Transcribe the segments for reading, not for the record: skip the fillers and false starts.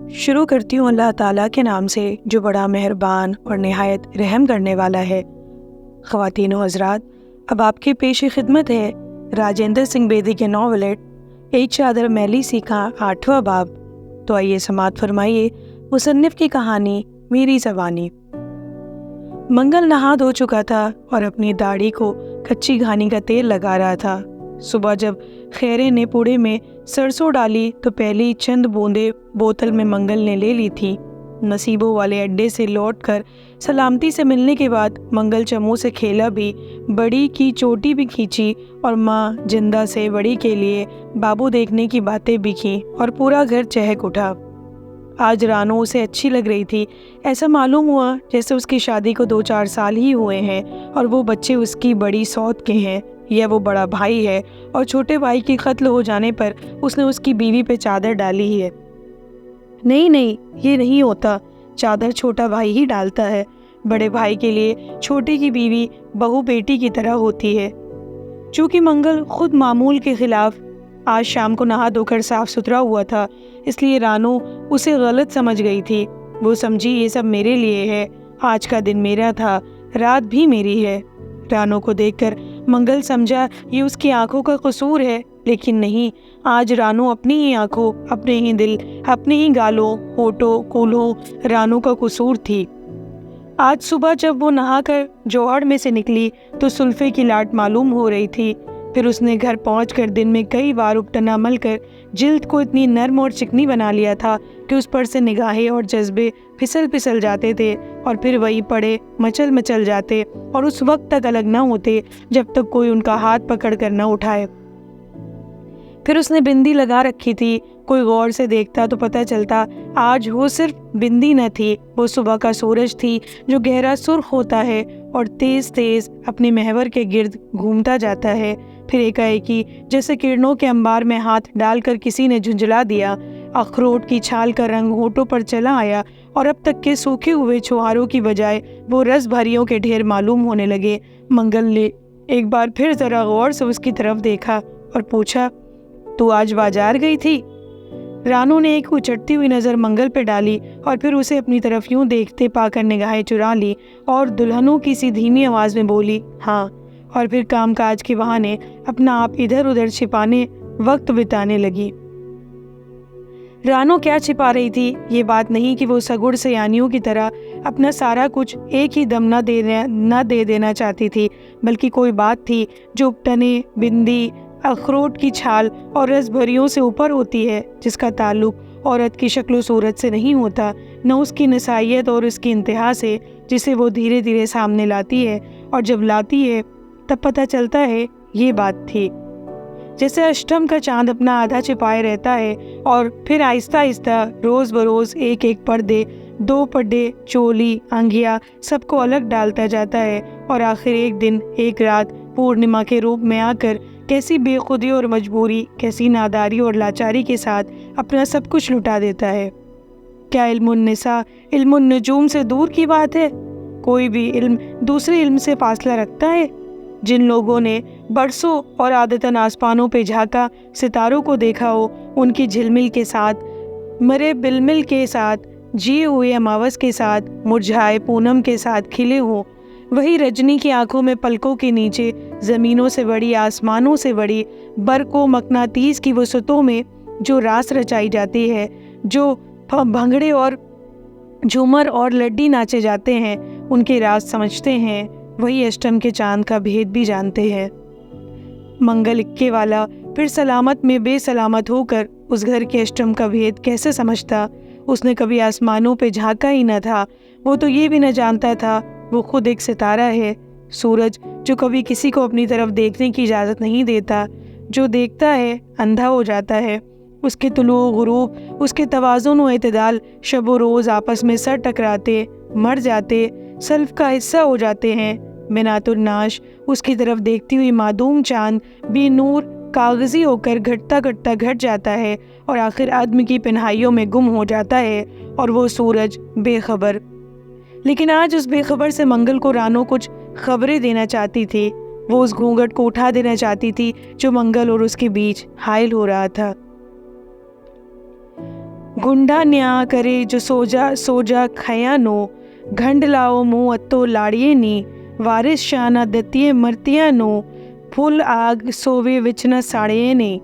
शुरू करती हूँ अल्लाह ताला के नाम से जो बड़ा मेहरबान और निहायत रहम करने वाला है। ख़वातीन व हज़रात, अब आपके पेश खिदमत है राजेंद्र सिंह बेदी के नॉवलेट एक चादर मैली सी का 8वां बाब। तो आइए समाअत फरमाइए मुसन्निफ़ की कहानी मेरी ज़बानी। मंगल नहा धो चुका था और अपनी दाढ़ी को कच्ची घानी का तेल लगा रहा था। सुबह जब खैरे ने पूड़े में सरसों डाली तो पहली चंद बूंदें बोतल में मंगल ने ले ली थी। नसीबों वाले अड्डे से लौटकर सलामती से मिलने के बाद मंगल चमू से खेला भी, बड़ी की चोटी भी खींची और माँ जिंदा से बड़ी के लिए बाबू देखने की बातें भी की और पूरा घर चहक उठा। आज रानो उसे अच्छी लग रही थी। ऐसा मालूम हुआ जैसे उसकी शादी को 2-4 साल ही हुए हैं और वो बच्चे उसकी बड़ी सौत के हैं या वो बड़ा भाई है और छोटे भाई की कत्ल हो जाने पर उसने उसकी बीवी पे चादर डाली ही है। नहीं, ये नहीं होता। चादर छोटा भाई ही डालता है। बड़े भाई के लिए छोटे की बीवी बहू बेटी की तरह होती है। चूँकि मंगल खुद मामूल के खिलाफ आज शाम को नहा धोकर साफ सुथरा हुआ था, इसलिए रानो उसे गलत समझ गई थी। वो समझी ये सब मेरे लिए है, आज का दिन मेरा था, रात भी मेरी है। रानो को देखकर मंगल समझा ये उसकी आंखों का कसूर है, लेकिन नहीं, आज रानो अपनी ही आंखों, अपने ही दिल, अपने ही गालों, होठों, कूल्हों रानो का कसूर थी। आज सुबह जब वो नहाकर जोहड़ में से निकली तो सुल्फे की लाट मालूम हो रही थी। फिर उसने घर पहुंचकर दिन में कई बार उपटना मलकर जिल्द को इतनी नर्म और चिकनी बना लिया था कि उस पर से निगाहें और जज्बे फिसल जाते थे और फिर वही पड़े मचल जाते और उस वक्त तक अलग न होते जब तक कोई उनका हाथ पकड़ कर न उठाए। फिर उसने बिंदी लगा रखी थी। कोई गौर से देखता तो पता चलता आज वो सिर्फ बिंदी न थी, वो सुबह का सूरज थी जो गहरा सुर्ख होता है और तेज तेज अपने महवर के गिर्द घूमता जाता है। फिर एकाएकी जैसे किरणों के अंबार में हाथ डालकर किसी ने झुंझला दिया, अखरोट की छाल का रंग होठों पर चला आया और अब तक के सूखे हुए छुहारों की बजाय वो रस भरियों के ढेर मालूम होने लगे। मंगल ने एक बार फिर जरा गौर से उसकी तरफ देखा और पूछा, तू आज बाजार गई थी? रानू ने एक उचटती हुई नज़र मंगल पे डाली और फिर उसे अपनी तरफ यूं देखते पाकर निगाहें चुरा ली और दुल्हनों की सी धीमी आवाज़ में बोली, हाँ। और फिर कामकाज के बहाने अपना आप इधर उधर छिपाने वक्त बिताने लगी। रानो क्या छिपा रही थी? ये बात नहीं कि वो सगुड़ सयानियों की तरह अपना सारा कुछ एक ही दम न दे देना चाहती थी, बल्कि कोई बात थी जो उपटने, बिंदी, अखरोट की छाल और रस भरियों से ऊपर होती है, जिसका ताल्लुक औरत की शक्ल सूरत से नहीं होता, न उसकी नसाइयत और उसकी इंतहा से, जिसे वो धीरे धीरे सामने लाती है और जब लाती है तब पता चलता है ये बात थी। जैसे अष्टम का चांद अपना आधा छिपाए रहता है और फिर आहिस्ता आहिस्ता रोज़ बरोज़ एक एक पर्दे, 2 पर्दे, चोली, अंगिया सबको अलग डालता जाता है और आखिर एक दिन एक रात पूर्णिमा के रूप में आकर कैसी बेखुदी और मजबूरी, कैसी नादारी और लाचारी के साथ अपना सब कुछ लुटा देता है। क्या इल्मुन्निसा इल्मुन नजूम से दूर की बात है? कोई भी इल्म दूसरे इल्म से फासला रखता है? जिन लोगों ने बरसों और आदतन आसमानों पे झांका, सितारों को देखा हो, उनकी झिलमिल के साथ, मरे बिलमिल के साथ, जिए हुए अमावस के साथ, मुरझाए पूनम के साथ खिले हो, वही रजनी की आंखों में पलकों के नीचे ज़मीनों से बड़ी, आसमानों से बड़ी, बरकों मकनातीस की वसतों में जो रास रचाई जाती है, जो भंगड़े और झूमर और लड्डी नाचे जाते हैं, उनके राज समझते हैं, वही अष्टम के चांद का भेद भी जानते हैं। मंगल इक्के वाला फिर सलामत में बेसलामत होकर उस घर के अष्टम का भेद कैसे समझता? उसने कभी आसमानों पे झांका ही न था। वो तो ये भी न जानता था वो खुद एक सितारा है, सूरज जो कभी किसी को अपनी तरफ देखने की इजाज़त नहीं देता, जो देखता है अंधा हो जाता है। उसके तुलू गुरूब, उसके तवाज़ुन व एतदाल शब व रोज़ आपस में सर टकराते, मर जाते, सल्फ का हिस्सा हो जाते हैं। बिनातुन्नाश उसकी तरफ देखती हुई मादूम चांद बेनूर कागज़ी होकर घटता घट जाता है और आखिर आदमी की पिन्हाइयों में गुम हो जाता है और वो सूरज बेखबर। लेकिन आज उस बेखबर से मंगल को रानो कुछ खबरें देना चाहती थी। वो उस घूंघट को उठा देना चाहती थी जो मंगल और उसके बीच हाइल हो रहा था। गुंडा न्या करे जो सोजा सोजा खया नो, घंड लाओ मुँह अत्तो लाड़िए नी, वारिस शाना दतिये मरतिया नो, फुल आग सोवे विच न साड़िए ने।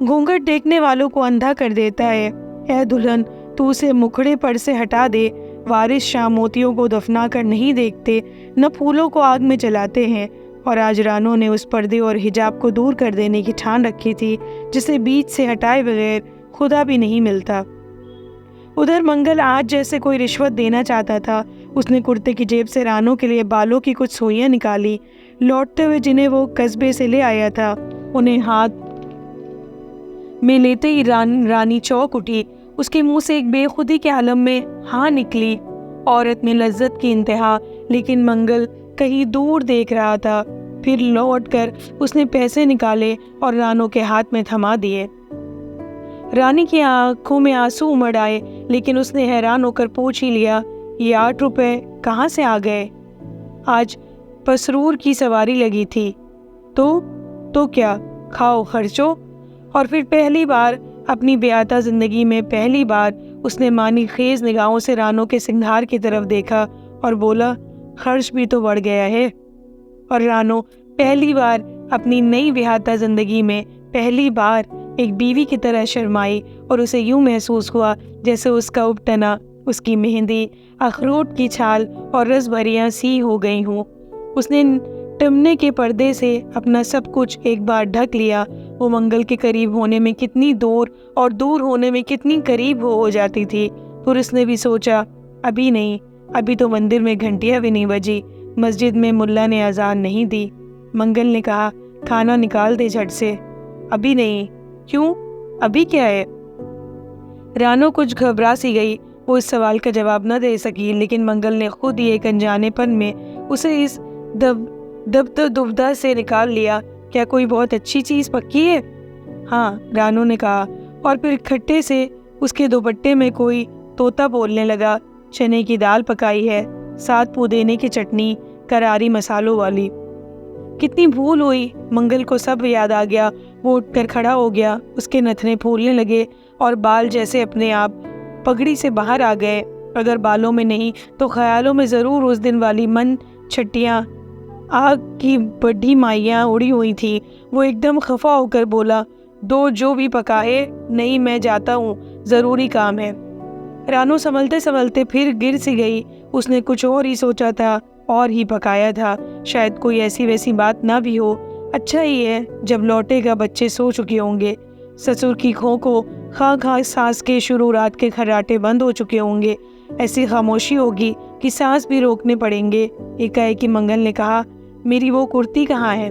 घूंघट देखने वालों को अंधा कर देता है। ऐ दुल्हन, तू उसे मुखड़े पर से हटा दे। वारिस शाह मोतियों को दफना कर नहीं देखते, न फूलों को आग में जलाते हैं। और आज रानो ने उस पर्दे और हिजाब को दूर कर देने की ठान रखी थी जिसे बीच से हटाए बगैर खुदा भी नहीं मिलता। उधर मंगल आज जैसे कोई रिश्वत देना चाहता था। उसने कुर्ते की जेब से रानो के लिए बालों की कुछ सुइयां निकाली। लौटते हुए जिन्हें वो कस्बे से ले आया था, उन्हें हाथ में लेते ही रानी चौंक उठी। उसके मुंह से एक बेखुदी के आलम में हाँ निकली। औरत में लज्जत की इंतहा, लेकिन मंगल कहीं दूर देख रहा था। फिर लौटकर उसने पैसे निकाले और रानो के हाथ में थमा दिए। रानी की आंखों में आंसू उमड़ आए, लेकिन उसने हैरान होकर पूछ ही लिया, ये 8 रुपए कहाँ से आ गए? आज पसरूर की सवारी लगी थी। तो क्या, खाओ खर्चो। और फिर पहली बार अपनी बेआता जिंदगी में पहली बार उसने मानी खेज निगाहों से रानो के सिंगार की तरफ देखा और बोला, खर्च भी तो बढ़ गया है। और रानो पहली बार अपनी नई बेआता जिंदगी में पहली बार एक बीवी की तरह शर्माई और उसे यूं महसूस हुआ जैसे उसका उपटना, उसकी मेहंदी, अखरोट की छाल और रसभरियाँ सी हो गई हों। उसने टमने के पर्दे से अपना सब कुछ एक बार ढक लिया। वो मंगल के करीब होने में कितनी दूर और दूर होने में कितनी करीब हो जाती थी। फिर उसने भी सोचा, अभी नहीं, अभी तो मंदिर में घंटियां भी नहीं बजी, मस्जिद में मुल्ला ने अजान नहीं दी। मंगल ने कहा, खाना निकाल दे झट से। अभी नहीं? क्यों, अभी क्या है? रानो कुछ घबरा सी गई। वो इस सवाल का जवाब न दे सकी, लेकिन मंगल ने खुद ही एक अनजानेपन में उसे इस दुविधा से निकाल लिया। क्या कोई बहुत अच्छी चीज़ पक्की है? हाँ, रानो ने कहा। और फिर खट्टे से उसके दुपट्टे में कोई तोता बोलने लगा, चने की दाल पकाई है, साथ पुदीने की चटनी, करारी मसालों वाली। कितनी भूल हुई, मंगल को सब याद आ गया। वो उठकर खड़ा हो गया। उसके नथने फूलने लगे और बाल जैसे अपने आप पगड़ी से बाहर आ गए। अगर बालों में नहीं तो ख्यालों में ज़रूर उस दिन वाली मन छट्टियाँ, आग की बड़ी माइयाँ उड़ी हुई थी। वो एकदम खफा होकर बोला, दो जो भी पकाए, नहीं मैं जाता हूँ, ज़रूरी काम है। रानो संभलते संभलते फिर गिर सी गई। उसने कुछ और ही सोचा था और ही पकाया था। शायद कोई ऐसी वैसी बात ना भी हो। अच्छा ही है, जब लौटेगा बच्चे सो चुके होंगे, ससुर की खो को खा खा सास के शुरू रात के खर्राटे बंद हो चुके होंगे। ऐसी खामोशी होगी कि सांस भी रोकने पड़ेंगे। एकाएकी मंगल ने कहा, मेरी वो कुर्ती कहाँ है?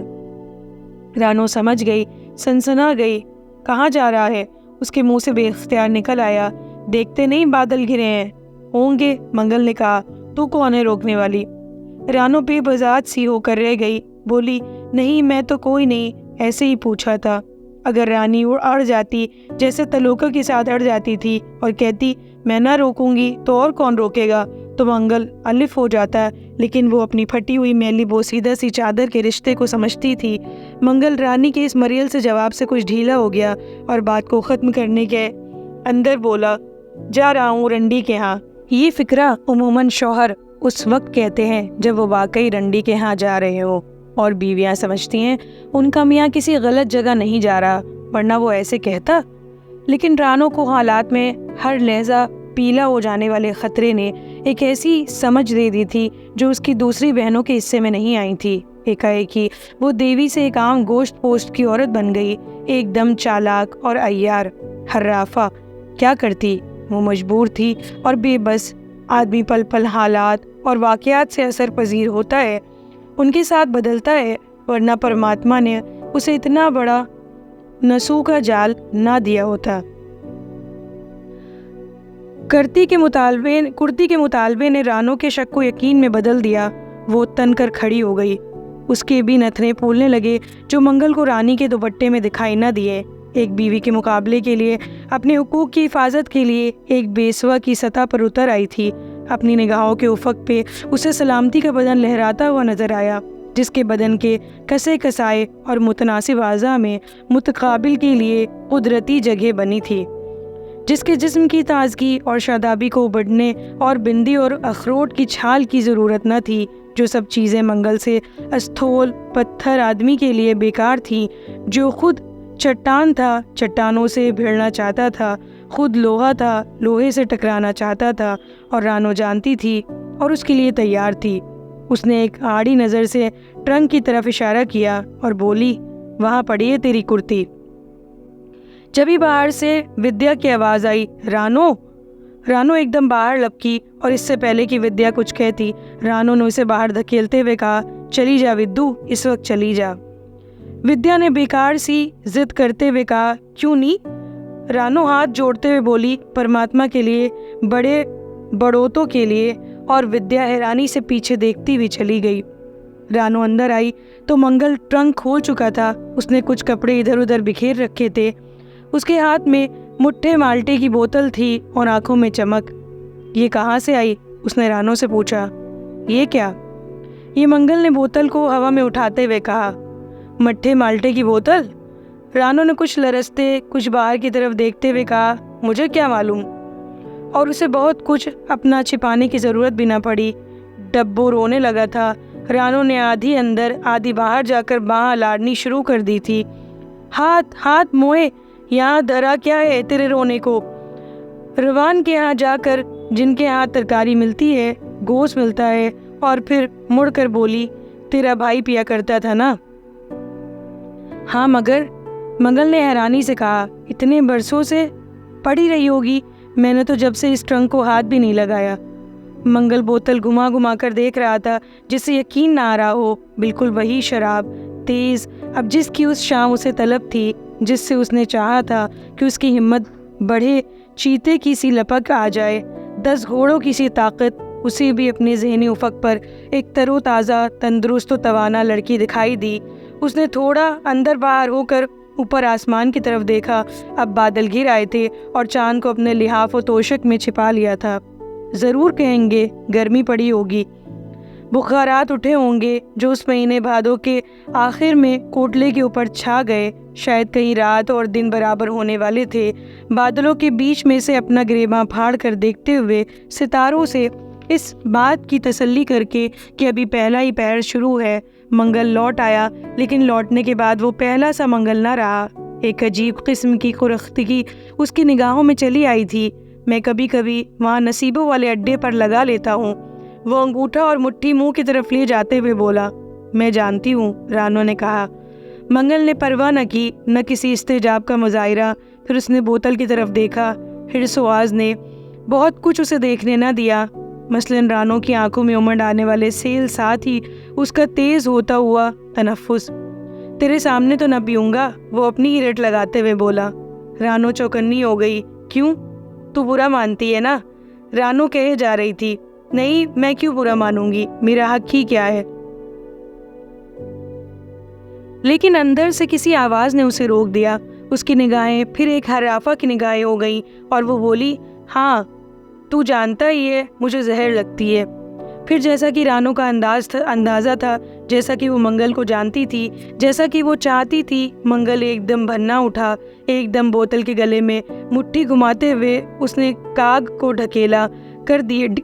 रानो समझ गई, सनसना गई। कहाँ जा रहा है? उसके मुंह से बेख्तियार निकल आया, देखते नहीं बादल घिरे हैं? होंगे, मंगल ने कहा। तू कौन है रोकने वाली? रानो बेबजात सी होकर रह गई। बोली, नहीं मैं तो कोई नहीं, ऐसे ही पूछा था। अगर रानी अड़ जाती, जैसे तलोका के साथ अड़ जाती थी, और कहती मैं ना रोकूंगी तो और कौन रोकेगा, तो मंगल अलिफ हो जाता। लेकिन वो अपनी फटी हुई मैली बोसीदा सी चादर के रिश्ते को समझती थी। मंगल रानी के इस मरियल से जवाब से कुछ ढीला हो गया और बात को ख़त्म करने के अंदर बोला, जा रहा हूँ रंडी के यहाँ। ये फिक्रा उमूमन शौहर उस वक्त कहते हैं जब वो वाकई रंडी के यहाँ जा रहे हो, और बीवियाँ समझती हैं उनका मियाँ किसी गलत जगह नहीं जा रहा, वरना वो ऐसे कहता। लेकिन रानो को हालात में हर लहजा पीला हो जाने वाले ख़तरे ने एक ऐसी समझ दे दी थी जो उसकी दूसरी बहनों के हिस्से में नहीं आई थी। एकाएकी वो देवी से एक आम गोश्त पोस्ट की औरत बन गई, एकदम चालाक और अय्यार, हर्राफा। क्या करती? वो मजबूर थी और बेबस। आदमी पल पल हालात और वाक़यात से असर पजीर होता है, उनके साथ बदलता है, वरना परमात्मा ने उसे इतना बड़ा नसू का जाल ना दिया होता। कुर्ती के मुतालबे ने रानो के शक को यकीन में बदल दिया। वो तन कर खड़ी हो गई। उसके भी नथने फूलने लगे जो मंगल को रानी के दुपट्टे में दिखाई न दिए। एक बीवी के मुकाबले के लिए, अपने हुकूक की हिफाजत के लिए एक बेसवा की सतह पर उतर आई थी। अपनी निगाहों के उफक पे उसे सलामती का बदन लहराता हुआ नजर आया, जिसके बदन के कसे कसाए और मुतनासिब आज़ा में मुतकाबिल के लिए कुदरती जगह बनी थी। जिसके जिस्म की ताजगी और शादाबी को बढ़ने और बिंदी और अखरोट की छाल की ज़रूरत न थी। जो सब चीज़ें मंगल से अस्थोल पत्थर आदमी के लिए बेकार थी, जो खुद चट्टान था, चट्टानों से भिड़ना चाहता था, खुद लोहा था, लोहे से टकराना चाहता था, और रानो जानती थी और उसके लिए तैयार थी। उसने एक आड़ी नज़र से ट्रंक की तरफ इशारा किया और बोली, वहाँ पड़ी है तेरी कुर्ती। जब ही बाहर से विद्या की आवाज़ आई, रानो। रानो एकदम बाहर लपकी और इससे पहले कि विद्या कुछ कहती, रानो ने उसे बाहर धकेलते हुए कहा, चली जा विद्दू, इस वक्त चली जा। विद्या ने बेकार सी जिद करते हुए कहा, क्यों नहीं? रानो हाथ जोड़ते हुए बोली, परमात्मा के लिए, बड़े बड़ोतों के लिए। और विद्या हैरानी से पीछे देखती हुई चली गई। रानो अंदर आई तो मंगल ट्रंक खोल चुका था। उसने कुछ कपड़े इधर उधर बिखेर रखे थे। उसके हाथ में मुट्ठे माल्टे की बोतल थी और आंखों में चमक। ये कहाँ से आई? उसने रानो से पूछा। ये क्या? ये मंगल ने बोतल को हवा में उठाते हुए कहा। मट्ठे माल्टे की बोतल? रानो ने कुछ लरसते, कुछ बाहर की तरफ देखते हुए कहा, मुझे क्या मालूम। और उसे बहुत कुछ अपना छिपाने की ज़रूरत भी ना पड़ी। डब्बो रोने लगा था। रानो ने आधी अंदर आधी बाहर जाकर बाँह लाड़नी शुरू कर दी थी। हाथ हाथ मोए, यहाँ धरा क्या है तेरे रोने को? रवान के यहाँ जाकर जिनके यहाँ तरकारी मिलती है, गोश्त मिलता है। और फिर मुड़कर बोली, तेरा भाई पिया करता था ना? हाँ मगर, मंगल ने हैरानी से कहा, इतने बरसों से पड़ी रही होगी। मैंने तो जब से इस ट्रंक को हाथ भी नहीं लगाया। मंगल बोतल घुमा घुमा कर देख रहा था, जिससे यकीन ना आ रहा हो। बिल्कुल वही शराब, तेज़, अब जिसकी उस शाम उसे तलब थी, जिससे उसने चाहा था कि उसकी हिम्मत बढ़े, चीते की सी लपक आ जाए, 10 घोड़ों की सी ताकत उसे भी अपने ज़हनी उफक पर एक तरोताज़ा, तंदुरुस्त व तवाना लड़की दिखाई दी। उसने थोड़ा अंदर बाहर होकर ऊपर आसमान की तरफ देखा। अब बादल घिर आए थे और चांद को अपने लिहाफ व तोशक में छिपा लिया था। ज़रूर कहेंगे गर्मी पड़ी होगी, बुखारात उठे होंगे जो उस महीने भादों के आखिर में कोटले के ऊपर छा गए। शायद कहीं रात और दिन बराबर होने वाले थे। बादलों के बीच में से अपना गिरेबां फाड़ कर देखते हुए सितारों से इस बात की तसल्ली करके कि अभी पहला ही पहर शुरू है, मंगल लौट आया। लेकिन लौटने के बाद वो पहला सा मंगल ना रहा। एक अजीब किस्म की खुरख्तगी उसकी निगाहों में चली आई थी। मैं कभी कभी वहाँ नसीबों वाले अड्डे पर लगा लेता हूँ। वो अंगूठा और मुट्ठी मुंह की तरफ ले जाते हुए बोला। मैं जानती हूँ, रानो ने कहा। मंगल ने परवाह न की, न किसी इस्तेजाब का मुजाहिरा। फिर उसने बोतल की तरफ देखा। हिरसोआज ने बहुत कुछ उसे देखने न दिया, मसलन रानो की आंखों में उमड़ आने वाले सेल, साथ ही उसका तेज होता हुआ तनफ्फुस। तेरे सामने तो न पीऊँगा, वो अपनी ही रट लगाते हुए बोला। रानो चौकन्नी हो गई। क्यों? तू बुरा मानती है ना? रानो कहे जा रही थी। नहीं, मैं क्यों बुरा मानूंगी, मेरा हक ही क्या है। लेकिन अंदर से किसी आवाज़ ने उसे रोक दिया। उसकी निगाहें फिर एक हर्राफा की निगाहें हो गईं और वो बोली, हाँ तू जानता ही है मुझे जहर लगती है। फिर जैसा कि रानो का अंदाज़ा था, जैसा कि वो मंगल को जानती थी, जैसा कि वो चाहती थी, मंगल एकदम भन्ना उठा। एकदम बोतल के गले में मुट्ठी घुमाते हुए उसने काग को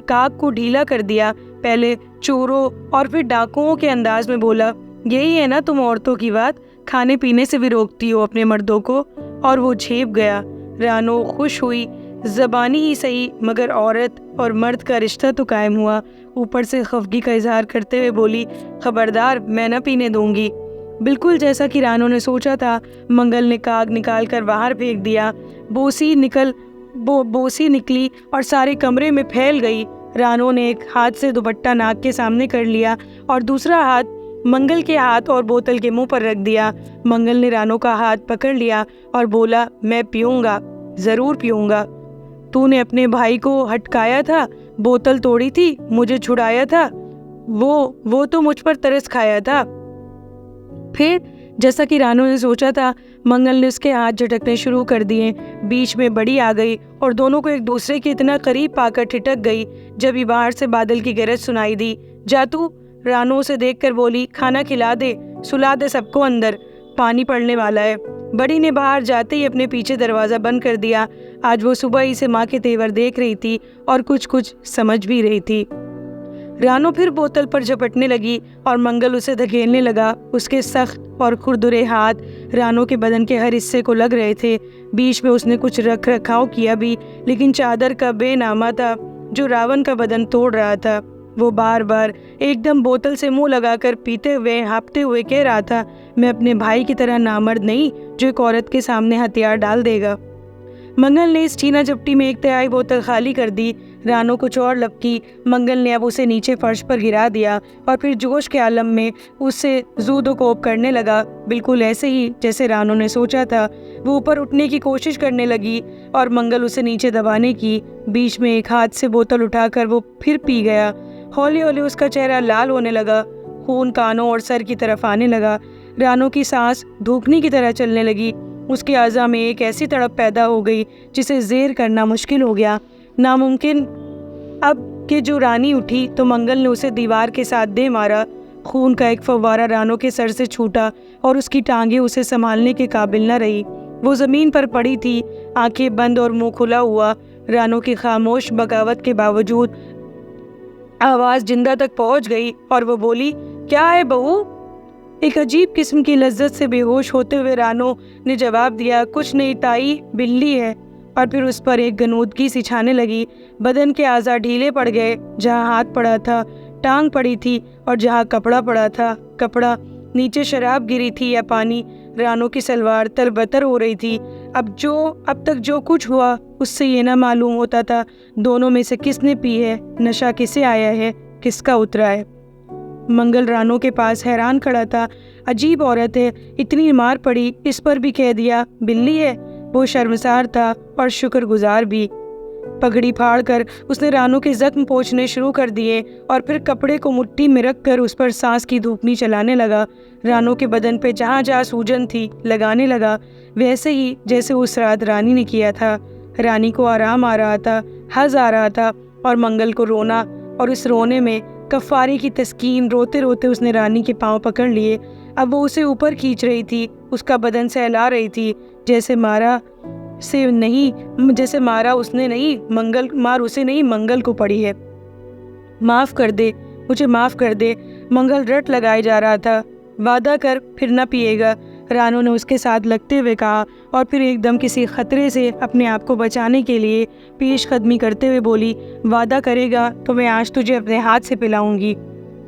काग को ढीला कर दिया। पहले चोरों और फिर डाकुओं के अंदाज में बोला, यही है ना तुम औरतों की बात, खाने पीने से भी रोकती हो अपने मर्दों को। और वो झेप गया। रानो खुश हुई, ज़बानी ही सही मगर औरत और मर्द का रिश्ता तो कायम हुआ। ऊपर से खफगी का इजहार करते हुए बोली, खबरदार, मैं न पीने दूंगी। बिल्कुल जैसा कि रानो ने सोचा था, मंगल ने काग निकाल कर बाहर फेंक दिया। बोसी निकली और सारे कमरे में फैल गई। रानो ने एक हाथ से दुपट्टा नाक के सामने कर लिया और दूसरा हाथ मंगल के हाथ और बोतल के मुंह पर रख दिया। मंगल ने रानो का हाथ पकड़ लिया और बोला, मैं पीऊँगा, ज़रूर पीऊँगा। तूने अपने भाई को हटकाया था, बोतल तोड़ी थी, मुझे छुड़ाया था, वो तो मुझ पर तरस खाया था। फिर जैसा कि रानो ने सोचा था, मंगल ने उसके हाथ झटकने शुरू कर दिए। बीच में बड़ी आ गई और दोनों को एक दूसरे के इतना करीब पाकर ठिठक गई। जब ही बाहर से बादल की गरज सुनाई दी। जा तू, रानो उसे देखकर बोली, खाना खिला दे, सुला दे सबको अंदर, पानी पड़ने वाला है। बड़ी ने बाहर जाते ही अपने पीछे दरवाज़ा बंद कर दिया। आज वो सुबह ही से माँ के तेवर देख रही थी और कुछ कुछ समझ भी रही थी। रानो फिर बोतल पर झपटने लगी और मंगल उसे धकेलने लगा। उसके सख्त और खुरदुरे हाथ रानो के बदन के हर हिस्से को लग रहे थे। बीच में उसने कुछ रख रखाव किया भी, लेकिन चादर का बेनामा था जो रावण का बदन तोड़ रहा था। वो बार बार एकदम बोतल से मुंह लगाकर पीते हुए हाँफते हुए कह रहा था, मैं अपने भाई की तरह नामर्द नहीं जो एक औरत के सामने हथियार डाल देगा। मंगल ने इस छीना झपटी में 1/3 बोतल खाली कर दी। रानो कुछ और लपकी। मंगल ने अब उसे नीचे फर्श पर गिरा दिया और फिर जोश के आलम में उससे जूदो कोप करने लगा, बिल्कुल ऐसे ही जैसे रानो ने सोचा था। वो ऊपर उठने की कोशिश करने लगी और मंगल उसे नीचे दबाने की। बीच में एक हाथ से बोतल उठाकर वो फिर पी गया। हौले हौले उसका चेहरा लाल होने लगा, खून कानों और सर की तरफ आने लगा। रानो की सांस धूकनी की तरह चलने लगी। उसके आज़ा में एक ऐसी तड़प पैदा हो गई जिसे ज़ेर करना मुश्किल हो गया, नामुमकिन। अब कि जो रानी उठी तो मंगल ने उसे दीवार के साथ दे मारा। खून का एक फव्वारा रानो के सर से छूटा और उसकी टांगें उसे संभालने के काबिल न रही। वो ज़मीन पर पड़ी थी, आंखें बंद और मुंह खुला हुआ। रानो की खामोश बगावत के बावजूद आवाज़ जिंदा तक पहुंच गई और वो बोली, क्या है बहू? एक अजीब किस्म की लज्जत से बेहोश होते हुए रानो ने जवाब दिया, कुछ नहीं ताई, बिल्ली है। और फिर उस पर एक गनूदगी सी छाने लगी। बदन के आज़ा ढीले पड़ गए। जहाँ हाथ पड़ा था टांग पड़ी थी और जहाँ कपड़ा पड़ा था कपड़ा। नीचे शराब गिरी थी या पानी। रानो की सलवार तरबतर हो रही थी। अब तक जो कुछ हुआ उससे ये ना मालूम होता था दोनों में से किसने पी है, नशा किसे आया है, किसका उतरा है। मंगल रानो के पास हैरान खड़ा था। अजीब औरत है, इतनी मार पड़ी, इस पर भी कह दिया बिल्ली है। वो शर्मसार था और शुक्रगुजार भी। पगड़ी फाड़कर उसने रानो के जख्म पोंछने शुरू कर दिए और फिर कपड़े को मुट्ठी में रखकर उस पर सांस की धूपनी चलाने लगा। रानो के बदन पे जहाँ जहाँ सूजन थी लगाने लगा, वैसे ही जैसे उस रात रानी ने किया था। रानी को आराम आ रहा था, हज़ आ रहा था और मंगल को रोना, और इस रोने में कफ़ारे की तस्कीन। रोते रोते उसने रानी के पाँव पकड़ लिए। अब वो उसे ऊपर खींच रही थी, उसका बदन सहला रही थी। जैसे मारा उसने नहीं, मार उसे नहीं, मंगल को पड़ी है। माफ़ कर दे, मुझे माफ़ कर दे। मंगल रट लगाए जा रहा था। वादा कर फिर न पिएगा, रानो ने उसके साथ लगते हुए कहा और फिर एकदम किसी खतरे से अपने आप को बचाने के लिए पेशकदमी करते हुए बोली, वादा करेगा तो मैं आज तुझे अपने हाथ से पिलाऊंगी।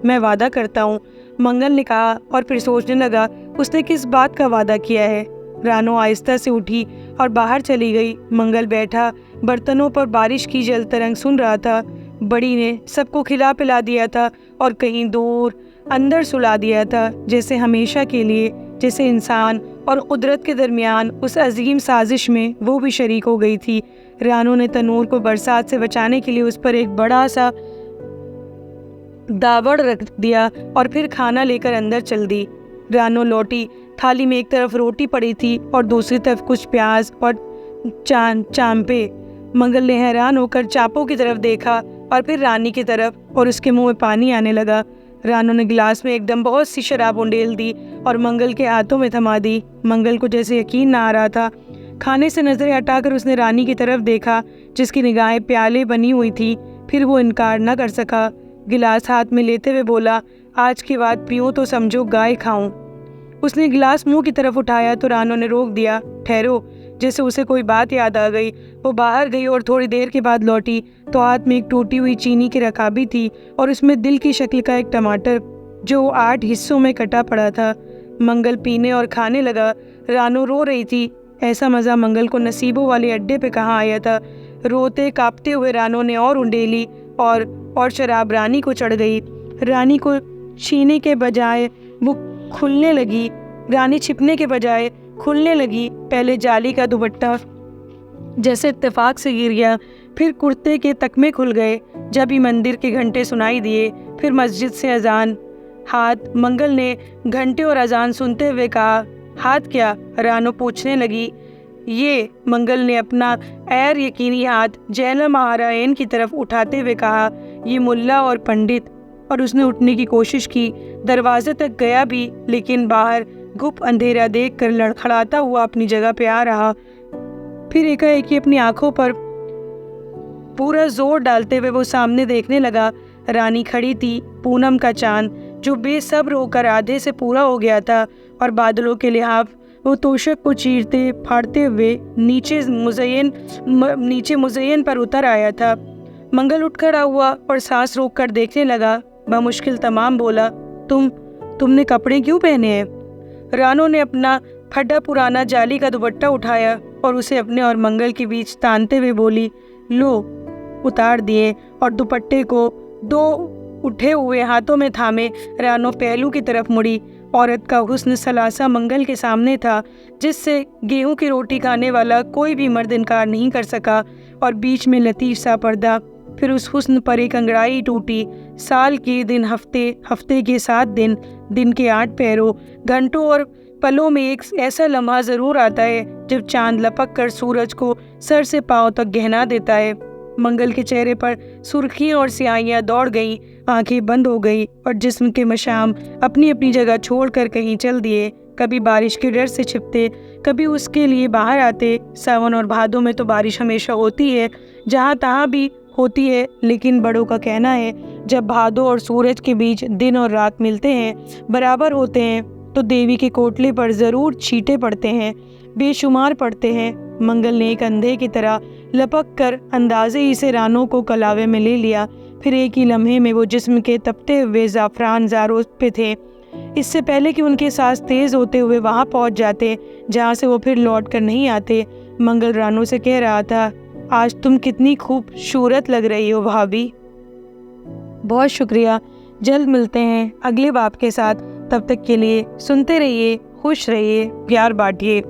मैं वादा करता हूँ, मंगल ने कहा और फिर सोचने लगा उसने किस बात का वादा किया है। रानो आहिस्ता से उठी और बाहर चली गई। मंगल बैठा बर्तनों पर बारिश की जल तरंग सुन रहा था। बड़ी ने सबको खिला पिला दिया था और कहीं दूर अंदर सुला दिया था, जैसे हमेशा के लिए, जैसे इंसान और कुदरत के दरमियान उस अजीम साजिश में वो भी शरीक हो गई थी। रानो ने तनूर को बरसात से बचाने के लिए उस पर एक बड़ा सा दावड़ रख दिया और फिर खाना लेकर अंदर चल दी। रानो लौटी। थाली में एक तरफ रोटी पड़ी थी और दूसरी तरफ कुछ प्याज और चांपे। मंगल ने हैरान होकर चापों की तरफ देखा और फिर रानी की तरफ और उसके मुंह में पानी आने लगा। रानो ने गिलास में एकदम बहुत सी शराब उंडेल दी और मंगल के हाथों में थमा दी। मंगल को जैसे यकीन ना आ रहा था। खाने से नजरें हटाकर उसने रानी की तरफ देखा जिसकी निगाहें प्याले बनी हुई थी। फिर वो इनकार न कर सका। गिलास हाथ में लेते हुए बोला, आज के बाद पीऊँ तो समझो गाय खाऊं। उसने गिलास मुंह की तरफ उठाया तो रानो ने रोक दिया। ठहरो, जैसे उसे कोई बात याद आ गई। वो बाहर गई और थोड़ी देर के बाद लौटी तो हाथ में एक टूटी हुई चीनी की रकाबी थी और उसमें दिल की शक्ल का एक टमाटर जो 8 हिस्सों में कटा पड़ा था। मंगल पीने और खाने लगा। रानो रो रही थी। ऐसा मज़ा मंगल को नसीबों वाले अड्डे पे कहाँ आया था। रोते कांपते हुए रानो ने और उंडेली और शराब रानी को चढ़ गई। रानी को छीने के बजाय वो खुलने लगी। रानी छिपने के बजाय खुलने लगी। पहले जाली का दुपट्टा जैसे इत्तेफाक से गिर गया, फिर कुर्ते के तकमे खुल गए जब ही मंदिर के घंटे सुनाई दिए, फिर मस्जिद से अजान। हाथ, मंगल ने घंटे और अजान सुनते हुए कहा, हाथ क्या? रानो पूछने लगी। ये, मंगल ने अपना गैर यकीनी हाथ जैनब महारायन की तरफ उठाते हुए कहा, ये मुल्ला और पंडित। और उसने उठने की कोशिश की, दरवाजे तक गया भी, लेकिन बाहर गुप अंधेरा देखकर लड़खड़ाता हुआ अपनी जगह पे आ रहा। फिर एकाएक ही अपनी आंखों पर पूरा जोर डालते हुए वो सामने देखने लगा। रानी खड़ी थी, पूनम का चांद जो बेसब्र होकर आधे से पूरा हो गया था, और बादलों के लिहाफ वो तोशक को चीरते फाड़ते हुए नीचे मुज़य्यन पर उतर आया था। मंगल उठ खड़ा हुआ और सांस रोक कर देखने लगा। बमुश्किल तमाम बोला, तुमने कपड़े क्यों पहने हैं? रानो ने अपना फटा पुराना जाली का दुपट्टा उठाया और उसे अपने और मंगल के बीच तानते हुए बोली, लो, उतार दिए, और दुपट्टे को 2 उठे हुए हाथों में थामे रानो पहलू की तरफ मुड़ी। औरत का हुस्न सलासा मंगल के सामने था, जिससे गेहूं की रोटी खाने वाला कोई भी मर्द इनकार नहीं कर सका, और बीच में लतीफ़ सा पर्दा। फिर उस हुस्न पर एक अंगड़ाई टूटी। साल के दिन हफ्ते, हफ्ते के 7 दिन, दिन के 8 पहरों, घंटों और पलों में एक ऐसा लम्हा ज़रूर आता है जब चांद लपक कर सूरज को सर से पांव तक गहना देता है। मंगल के चेहरे पर सुर्खियाँ और स्याहियाँ दौड़ गईं, आंखें बंद हो गई और जिस्म के मशाम अपनी अपनी जगह छोड़कर कहीं चल दिए। कभी बारिश के डर से छिपते, कभी उसके लिए बाहर आते। सावन और भादों में तो बारिश हमेशा होती है, जहाँ तहाँ भी होती है, लेकिन बड़ों का कहना है जब भादों और सूरज के बीच दिन और रात मिलते हैं, बराबर होते हैं, तो देवी के कोटले पर ज़रूर छींटे पड़ते हैं, बेशुमार पड़ते हैं। मंगल ने एक अंधे की तरह लपक कर अंदाजे ही से रानो को कलावे में ले लिया। फिर एक ही लम्हे में वो जिस्म के तपते हुए ज़ाफ़रान ज़ारों पे थे। इससे पहले कि उनके सांस तेज़ होते हुए वहाँ पहुँच जाते जहाँ से वो फिर लौट कर नहीं आते, मंगल रानो से कह रहा था, आज तुम कितनी खूबसूरत लग रही हो भाभी। बहुत शुक्रिया। जल्द मिलते हैं अगले बाप के साथ। तब तक के लिए सुनते रहिए, खुश रहिए, प्यार बांटिए।